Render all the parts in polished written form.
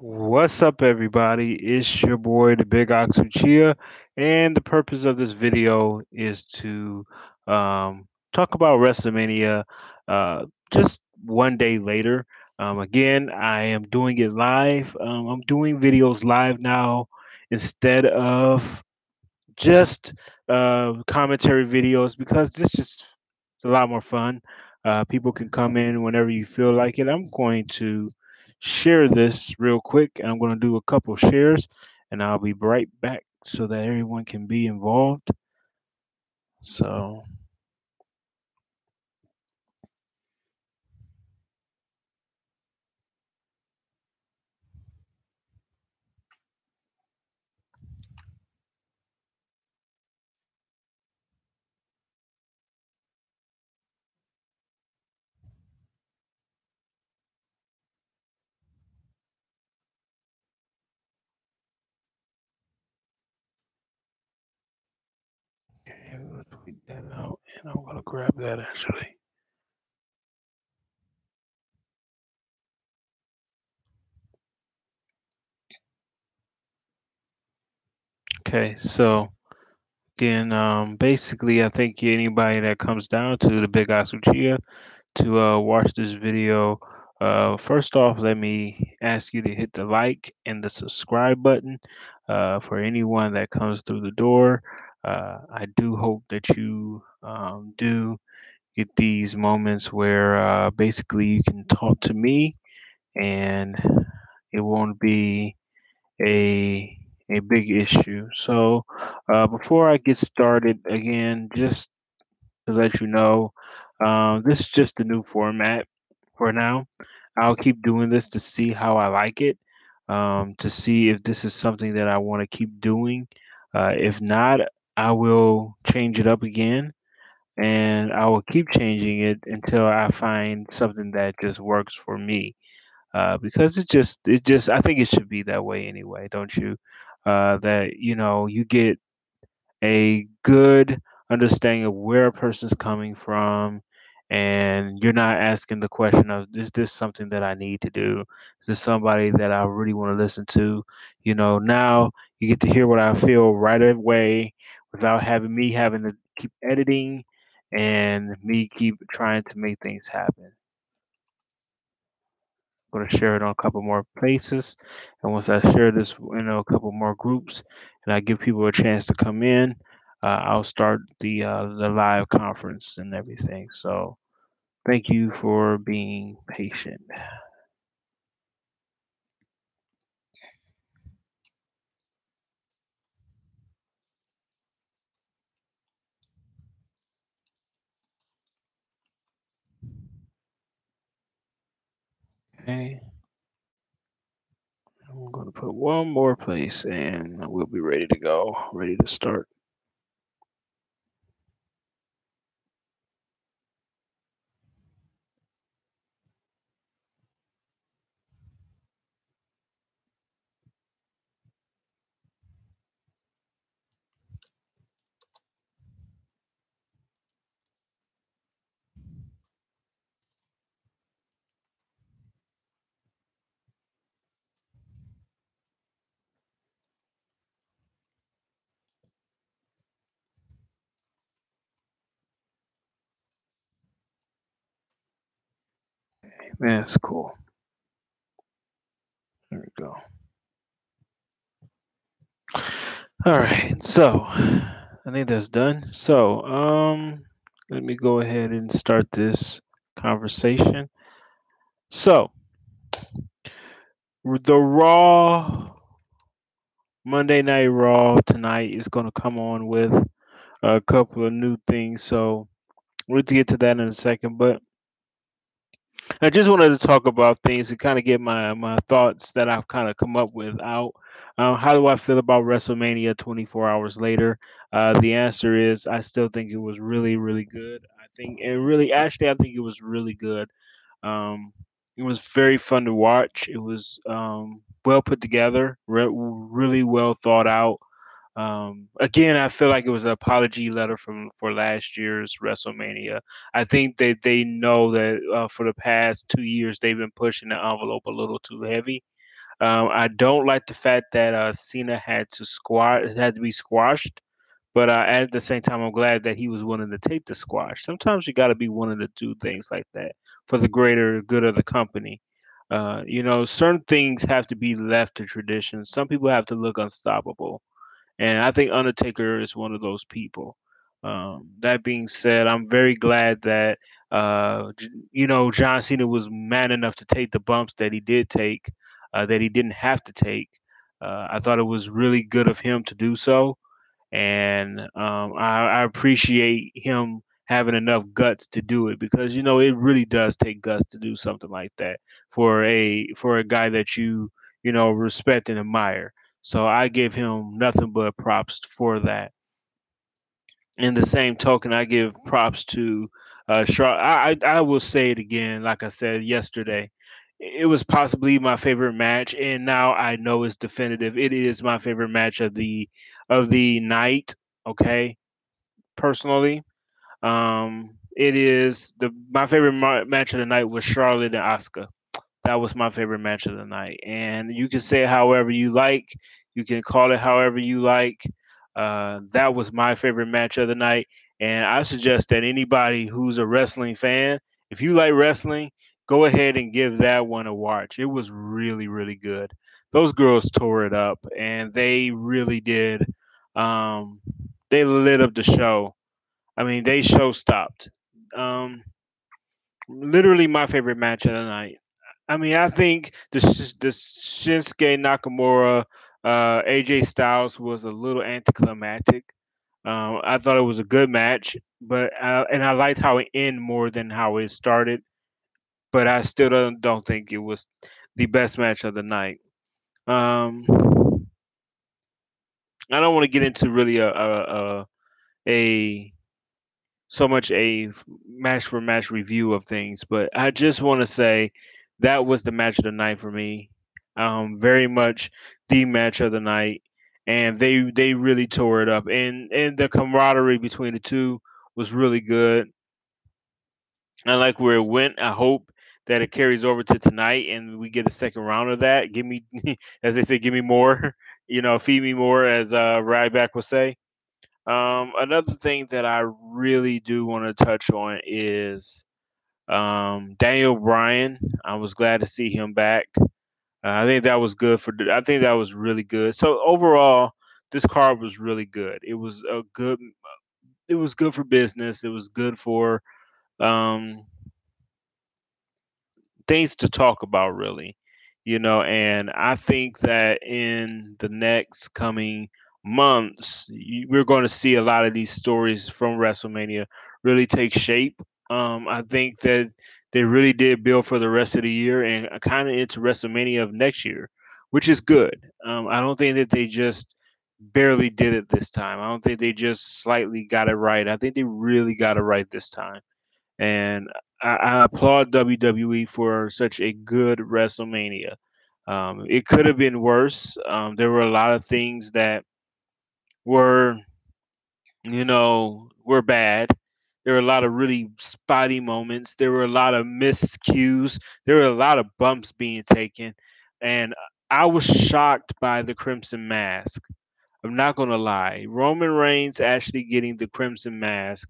What's up, everybody? It's your boy, the Big Ox Chia, and the purpose of this video is to talk about WrestleMania just one day later. Again, I am doing it live. I'm doing videos live now instead of just commentary videos because this just it's a lot more fun. People can come in whenever you feel like it. I'm going to share this real quick. I'm going to do a couple shares, and I'll be right back so that everyone can be involved. So, okay, let's tweet that out, and I'm going to grab that actually. Okay, so again, basically, I think anybody that comes down to the Big Asuchia to watch this video, first off, let me ask you to hit the like and the subscribe button for anyone that comes through the door. I do hope that you do get these moments where basically you can talk to me and it won't be a a big issue. So before I get started, again, just to let you know, this is just a new format for now. I'll keep doing this to see how I like it, to see if this is something that I want to keep doing. If not, I will change it up again, and I will keep changing it until I find something that just works for me. Because I think it should be that way anyway, don't you? That you get a good understanding of where a person's coming from, and you're not asking the question of, is this something that I need to do? Is this somebody that I really want to listen to? Now you get to hear what I feel right away without having to keep editing and me keep trying to make things happen. I'm going to share it on a couple more places, and once I share this a couple more groups and I give people a chance to come in, I'll start the live conference and everything. So thank you for being patient. Okay, I'm going to put one more place and we'll be ready to go, ready to start. That's cool. There we go. All right, so I think that's done. So, let me go ahead and start this conversation. So, the Raw Monday Night Raw tonight is going to come on with a couple of new things. So, we'll get to that in a second. But I just wanted to talk about things and kind of get my thoughts that I've kind of come up with out. How do I feel about WrestleMania 24 hours later? The answer is I still think it was really, really good. I think, and really, actually, I think it was really good. Um, it was very fun to watch. It was well put together, really well thought out. Again, I feel like it was an apology letter for last year's WrestleMania. I think that they know that for the past 2 years they've been pushing the envelope a little too heavy. I don't like the fact that Cena had to be squashed, but at the same time, I'm glad that he was willing to take the squash. Sometimes you got to be willing to do things like that for the greater good of the company. Certain things have to be left to tradition. Some people have to look unstoppable, and I think Undertaker is one of those people. That being said, I'm very glad that John Cena was man enough to take the bumps that he did take, that he didn't have to take. I thought it was really good of him to do so, and I appreciate him having enough guts to do it because it really does take guts to do something like that for a guy that you respect and admire. So I give him nothing but props for that. In the same token, I give props to Charlotte. I will say it again, like I said yesterday. It was possibly my favorite match, and now I know it's definitive. It is my favorite match of the night. Okay, personally, it is the my favorite match of the night was Charlotte and Asuka. That was my favorite match of the night. And you can say it however you like. You can call it however you like. That was my favorite match of the night. And I suggest that anybody who's a wrestling fan, if you like wrestling, go ahead and give that one a watch. It was really, really good. Those girls tore it up, and they really did. Um, they lit up the show. I mean, they show stopped. Um, Literally my favorite match of the night. I mean, I think the Shinsuke Nakamura AJ Styles was a little anticlimactic. I thought it was a good match, but and I liked how it ended more than how it started. But I still don't think it was the best match of the night. Um, I don't want to get into really a so much a match for match review of things, but I just want to say that was the match of the night for me. Very much the match of the night, and they really tore it up, and the camaraderie between the two was really good. I like where it went. I hope that it carries over to tonight, and we get a second round of that. Give me, as they say, give me more. Feed me more, as Ryback would say. Another thing that I really do want to touch on is Daniel Bryan. I was glad to see him back. I think that was good I think that was really good. So overall, this card was really good. It was a good. It was good for business. It was good for um, things to talk about, really. And I think that in the next coming months, we're going to see a lot of these stories from WrestleMania really take shape. I think that they really did build for the rest of the year and kind of into WrestleMania of next year, which is good. I don't think that they just barely did it this time. I don't think they just slightly got it right. I think they really got it right this time, and I applaud WWE for such a good WrestleMania. It could have been worse. There were a lot of things that were, were bad. There were a lot of really spotty moments. There were a lot of miscues. There were a lot of bumps being taken, and I was shocked by the Crimson Mask. I'm not gonna lie. Roman Reigns actually getting the Crimson Mask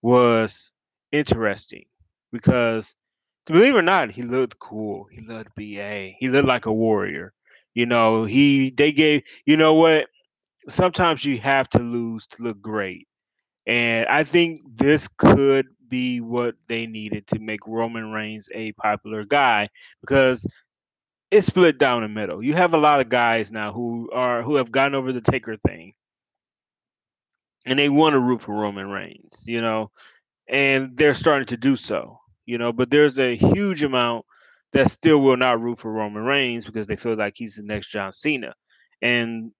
was interesting because, believe it or not, he looked cool. He looked BA. He looked like a warrior. They gave, you know what? Sometimes you have to lose to look great. And I think this could be what they needed to make Roman Reigns a popular guy because it's split down the middle. You have a lot of guys now who have gotten over the Taker thing and they want to root for Roman Reigns, and they're starting to do so, but there's a huge amount that still will not root for Roman Reigns because they feel like he's the next John Cena, and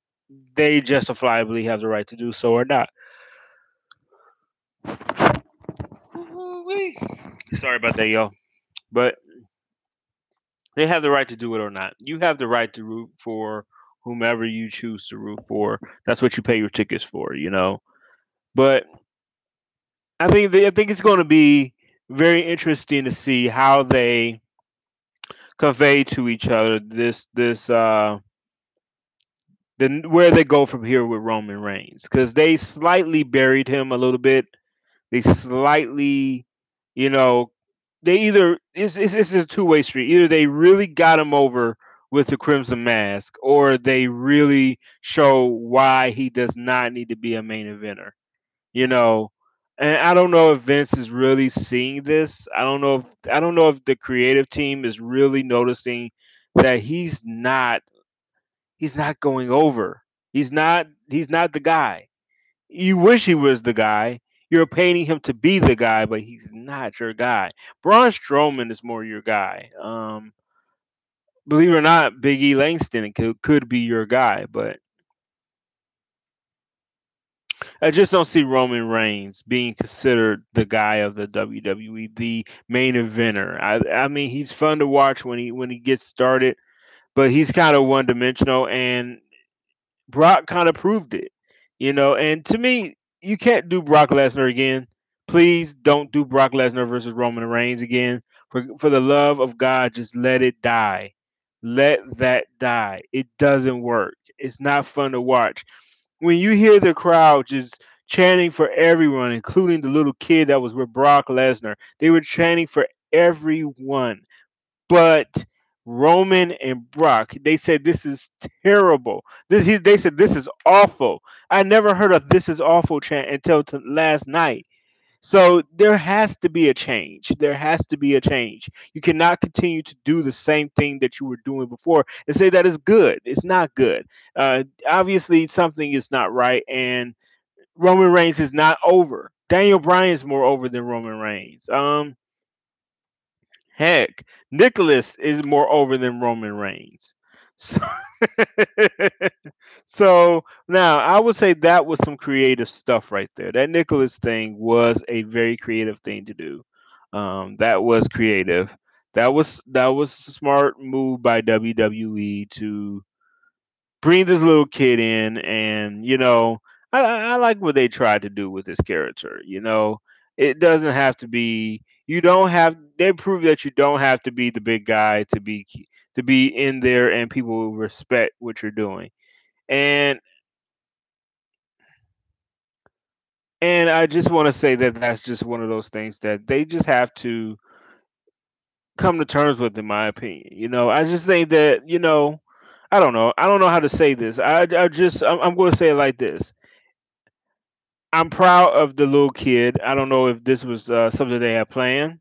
they justifiably have the right to do so or not. Sorry about that, y'all, but they have the right to do it or not. You have the right to root for whomever you choose to root for. That's what you pay your tickets for. But I think it's going to be very interesting to see how they convey to each other the where they go from here with Roman Reigns, because they slightly buried him a little bit. They slightly, you know, they either it's a two-way street. Either they really got him over with the Crimson Mask, or they really show why he does not need to be a main eventer. You know, and I don't know if Vince is really seeing this. I don't know if the creative team is really noticing that he's not going over. He's not the guy. You wish he was the guy. You're painting him to be the guy, but he's not your guy. Braun Strowman is more your guy. Believe it or not, Big E Langston could be your guy, but I just don't see Roman Reigns being considered the guy of the WWE, the main eventer. I mean, he's fun to watch when he gets started, but he's kind of one dimensional, and Brock kind of proved it, you know. And to me, you can't do Brock Lesnar again. Please don't do Brock Lesnar versus Roman Reigns again. For the love of God, just let it die. Let that die. It doesn't work. It's not fun to watch. When you hear the crowd just chanting for everyone, including the little kid that was with Brock Lesnar, they were chanting for everyone but Roman and Brock. They said this is terrible. They said this is awful. I never heard of this is awful chant until last night. So there has to be a change. There has to be a change. You cannot continue to do the same thing that you were doing before and say that is good. It's not good. Obviously, something is not right, and Roman Reigns is not over. Daniel Bryan is more over than Roman Reigns. Heck, Nicholas is more over than Roman Reigns. So, so now I would say that was some creative stuff right there. That Nicholas thing was a very creative thing to do. That was creative. That was a smart move by WWE to bring this little kid in, and I like what they tried to do with this character. It doesn't have to be, you don't have, they prove that you don't have to be the big guy to be in there, and people will respect what you're doing. And and I just want to say that that's just one of those things that they just have to come to terms with, in my opinion. I just think that, I don't know how to say this. I'm going to say it like this. I'm proud of the little kid. I don't know if this was something they had planned,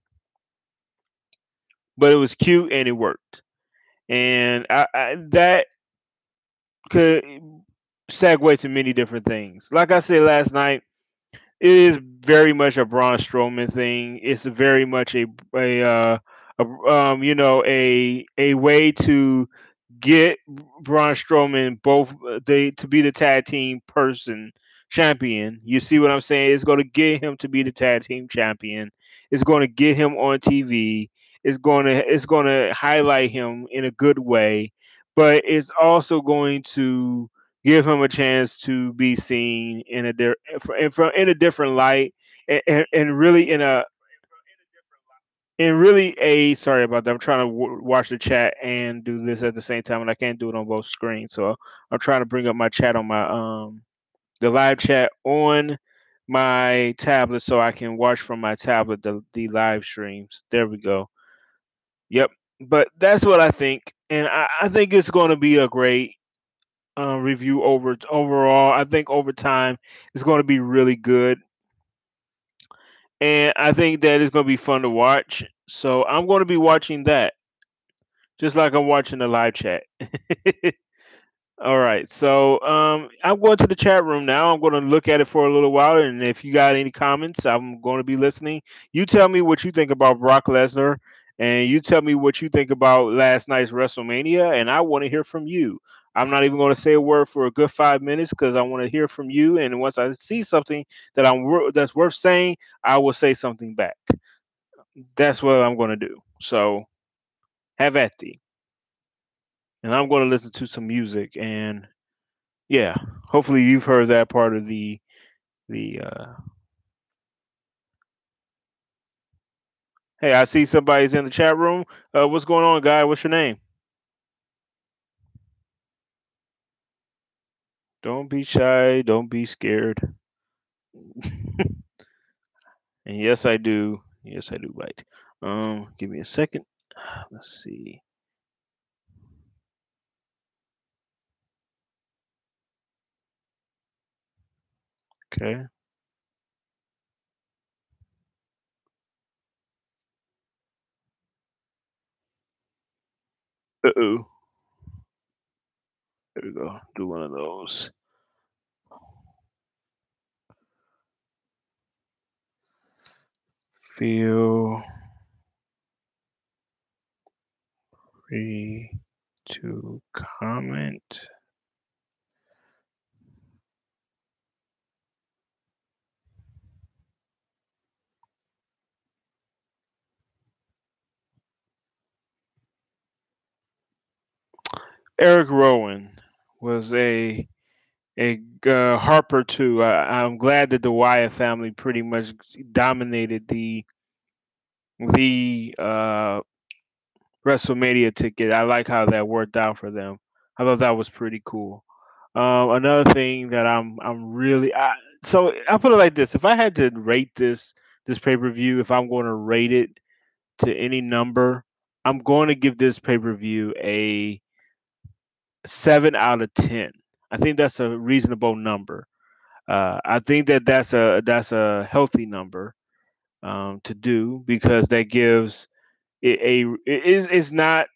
but it was cute and it worked. And that could segue to many different things. Like I said last night, it is very much a Braun Strowman thing. It's very much a way to get Braun Strowman both they to be the tag team person champion. You see what I'm saying? It's going to get him to be the tag team champion. It's going to get him on TV. It's going to highlight him in a good way, but it's also going to give him a chance to be seen in a different light, and really really a sorry about that. I'm trying to watch the chat and do this at the same time, and I can't do it on both screens. So I'm trying to bring up my chat on my the live chat on my tablet so I can watch from my tablet the live streams. There we go. Yep. But that's what I think, and I think it's going to be a great review overall. I think over time it's going to be really good, and I think that it's going to be fun to watch. So I'm going to be watching that just like I'm watching the live chat. All right, so I'm going to the chat room now. I'm going to look at it for a little while, and if you got any comments, I'm going to be listening. You tell me what you think about Brock Lesnar, and you tell me what you think about last night's WrestleMania, and I want to hear from you. I'm not even going to say a word for a good 5 minutes because I want to hear from you. And once I see something that's worth saying, I will say something back. That's what I'm going to do. So have at thee, and I'm going to listen to some music and yeah, hopefully you've heard that part of the Hey, I see somebody's in the chat room. What's going on, guy? What's your name? Don't be shy. Don't be scared. And yes, I do. Yes, I do bite. Give me a second. Let's see. Okay. Uh-oh. There we go. Do one of those. Feel free to comment. Eric Rowan was a Harper too. I'm glad that the Wyatt family pretty much dominated the WrestleMania ticket. I like how that worked out for them. I thought that was pretty cool. Another thing that I'm really so I put it like this: if I had to rate this pay per view, if I'm going to rate it to any number, I'm going to give this pay per view a 7 out of 10. I think that's a reasonable number. I think that that's a healthy number to do because that gives it it's not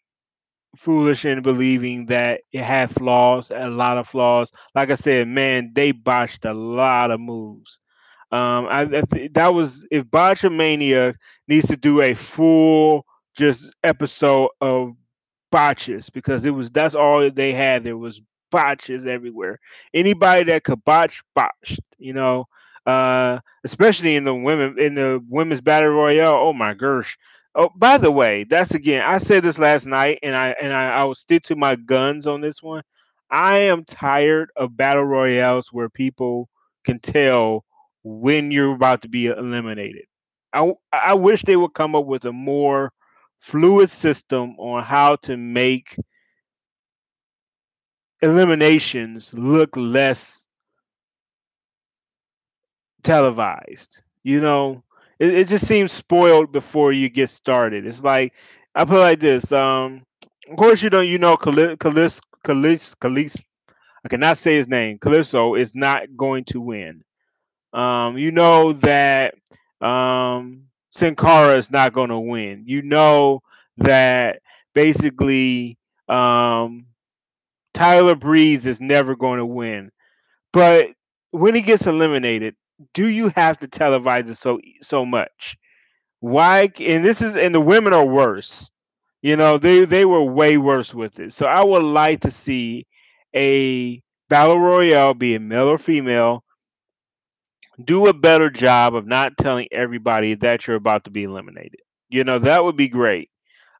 foolish in believing that it had flaws, a lot of flaws. Like I said, man, they botched a lot of moves. That was if Botchamania needs to do a full just episode of botches because it was that's all they had. There was botches everywhere. Anybody that could botch botched, especially in the women's battle royale. Oh my gosh. Oh, by the way, that's again. I said this last night, and I will stick to my guns on this one. I am tired of battle royales where people can tell when you're about to be eliminated. I wish they would come up with a more fluid system on how to make eliminations look less televised. It just seems spoiled before you get started. It's like I put it like this. Of course Calis. I cannot say his name. Calypso is not going to win. You know that Sin Cara is not going to win. You know that basically um, Tyler Breeze is never going to win. But when he gets eliminated, do you have to televise it so much? Why? And the women are worse. They were way worse with it. So I would like to see a battle royale, be it male or female, do a better job of not telling everybody that you're about to be eliminated. That would be great.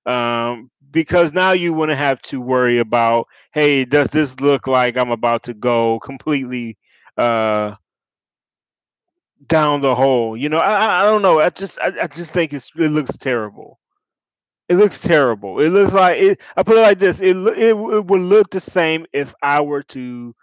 Because now you wouldn't have to worry about, hey, does this look like I'm about to go completely uh, down the hole? I don't know. I just think it looks terrible. It looks terrible. It looks like it. I put it like this: it would look the same if I were to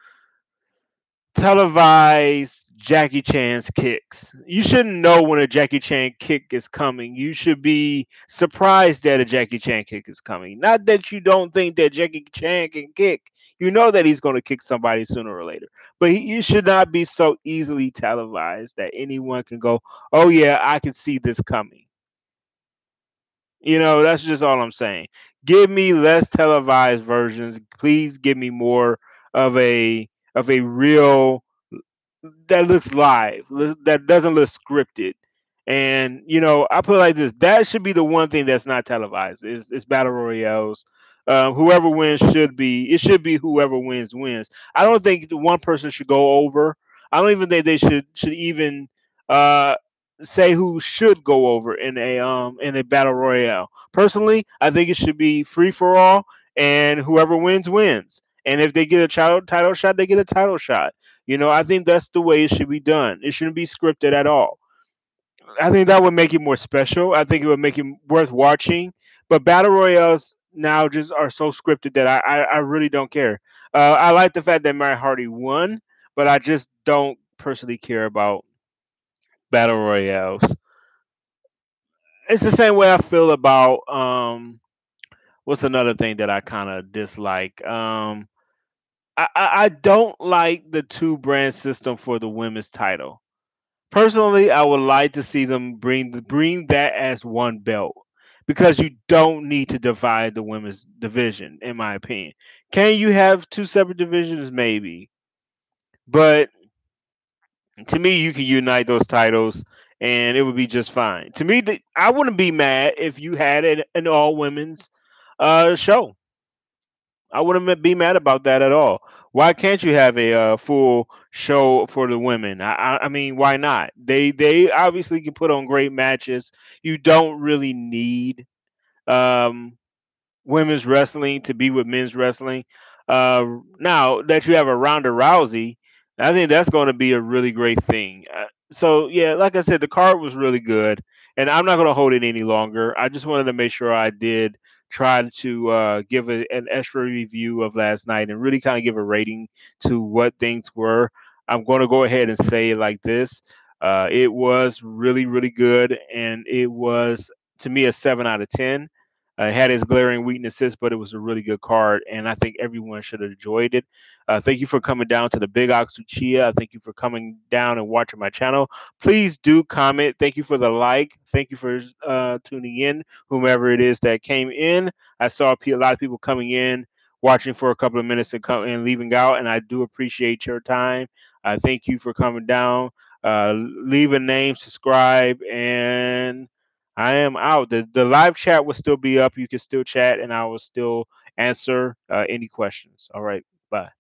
televise Jackie Chan's kicks. You shouldn't know when a Jackie Chan kick is coming. You should be surprised that a Jackie Chan kick is coming. Not that you don't think that Jackie Chan can kick. You know that he's going to kick somebody sooner or later. But you should not be so easily televised that anyone can go, oh, yeah, I can see this coming. That's just all I'm saying. Give me less televised versions. Please give me more of a real that looks live, that doesn't look scripted. And I put it like this: that should be the one thing that's not televised. Is battle royales. Whoever wins should be. It should be whoever wins wins. I don't think the one person should go over. I don't even think they should even uh, say who should go over in a battle royale. Personally, I think it should be free for all, and whoever wins wins. And if they get a title shot, they get a title shot. I think that's the way it should be done. It shouldn't be scripted at all. I think that would make it more special. I think it would make it worth watching. But battle royales now just are so scripted that I really don't care. I like the fact that Matt Hardy won, but I just don't personally care about battle royales. It's the same way I feel about what's another thing that I kind of dislike. I don't like the two brand system for the women's title. Personally, I would like to see them bring that as one belt because you don't need to divide the women's division, in my opinion. Can you have two separate divisions? Maybe, but to me, you can unite those titles and it would be just fine. To me, I wouldn't be mad if you had an all women's show. I wouldn't be mad about that at all. Why can't you have a full show for the women? I mean, why not? They obviously can put on great matches. You don't really need um, women's wrestling to be with men's wrestling. Now that you have a Ronda Rousey, I think that's going to be a really great thing. So yeah, like I said, the card was really good, and I'm not going to hold it any longer. I just wanted to make sure I did try to give an extra review of last night and really kind of give a rating to what things were. I'm going to go ahead and say it like this. It was really, really good, and it was to me a 7 out of 10. It had its glaring weaknesses, but it was a really good card, and I think everyone should have enjoyed it. Thank you for coming down to the Big Ox Uchiha. Thank you for coming down and watching my channel. Please do comment. Thank you for the like. Thank you for tuning in, whomever it is that came in. I saw a lot of people coming in, watching for a couple of minutes and come and leaving out, and I do appreciate your time. Thank you for coming down. Leave a name, subscribe, and I am out. The live chat will still be up. You can still chat, and I will still answer any questions. All right. Bye.